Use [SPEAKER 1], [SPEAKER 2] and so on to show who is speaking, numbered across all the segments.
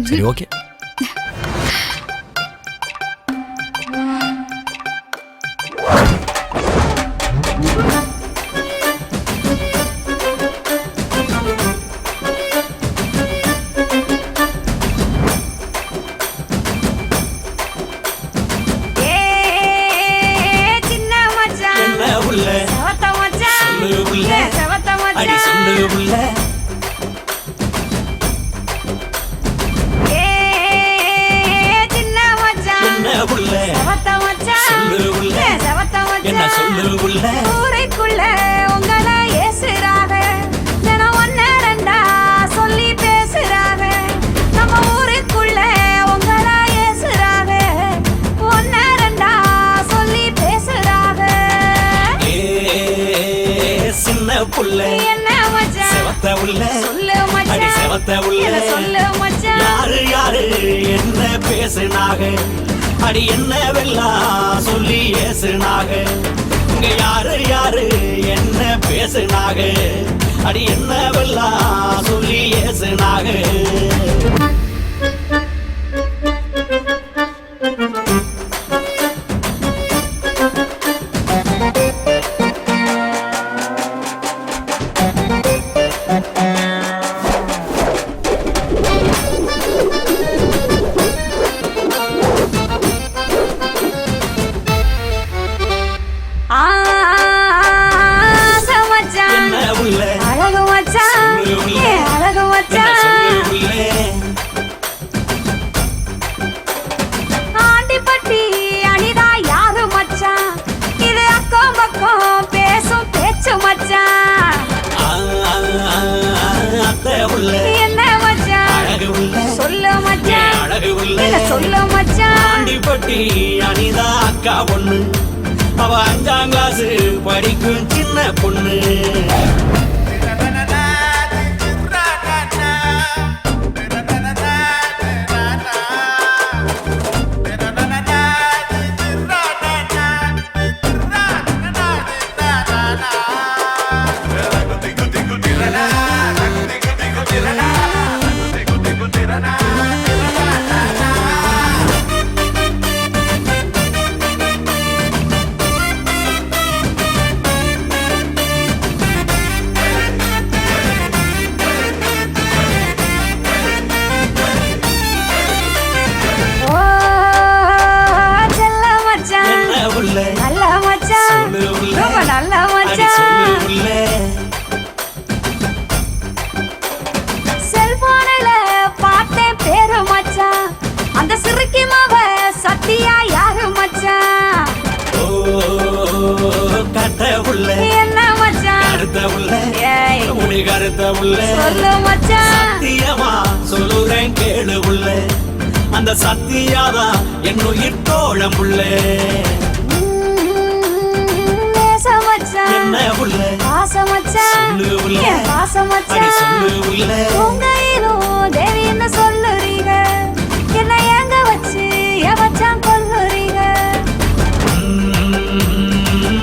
[SPEAKER 1] சரி ஓகே.
[SPEAKER 2] ஊரைக்குள்ள உங்களை ஏசுறாங்க, தினம் ஒன்னு ரெண்டா சொல்லி பேசுறாங்க. நம்ம ஊருக்குள்ள உங்களை ஏசுறாங்க, ஒன்னு ரெண்டா சொல்லி பேசுறாங்க.
[SPEAKER 3] சின்ன புள்ள
[SPEAKER 2] என்ன மச்சான்
[SPEAKER 3] செவத்த உள்ள
[SPEAKER 2] சொல்லு மச்சான்,
[SPEAKER 3] செவத்த உள்ள
[SPEAKER 2] சொல்லு மச்சான்.
[SPEAKER 3] யாரு யாரு என்ன பேசுனாக, அடி என்ன வெல்லாம் சொல்லி ஏசுனாக. இங்க யாரு யாரு என்ன பேசுனாக, அடி என்ன வெல்லாம் சொல்லி ஏசுனாக. ஆண்டிப்பட்டி அனிதா அக்கா பொண்ணு, அவ 5ஆம் கிளாஸ் படிக்கும் சின்ன பொண்ணு.
[SPEAKER 2] செல்போனில பார்த்தேன் பேரு மச்சான், அந்த சிறுக்கி மாவ சத்தியா யாரு மச்சான்.
[SPEAKER 3] கட்ட உள்ள
[SPEAKER 2] என்ன மச்சான்,
[SPEAKER 3] கருத்த உள்ள முடி கருத்த உள்ள
[SPEAKER 2] சொல்லு மச்சான்.
[SPEAKER 3] சத்தியமா சொல்லுறேன் கேளு உள்ள, அந்த சத்தியாதான் என் உயிர் தோழம் உள்ள. என்ன உள்ள
[SPEAKER 2] பாசமச்சான், பாசமச்சான். உங்கையிலும் தேவின்னு சொல்லுறீங்க, என்ன எங்க வச்சு எவச்சான் கொல்லுறீங்க.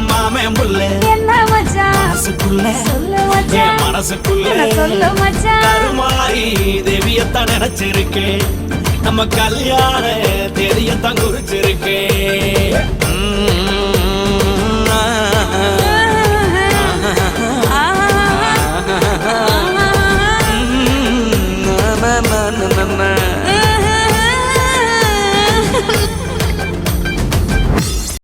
[SPEAKER 3] மாமன் புள்ள
[SPEAKER 2] என்ன மச்சான், சொல்லு மச்சான்,
[SPEAKER 3] மனசுக்குள்ள
[SPEAKER 2] சொல்லு மச்சான்.
[SPEAKER 3] கருமாரி தேவியத்தான் நினைச்சிருக்கேன், நம்ம கல்யாண தேதியத்தான் குறிச்சிருக்கேன். na na na na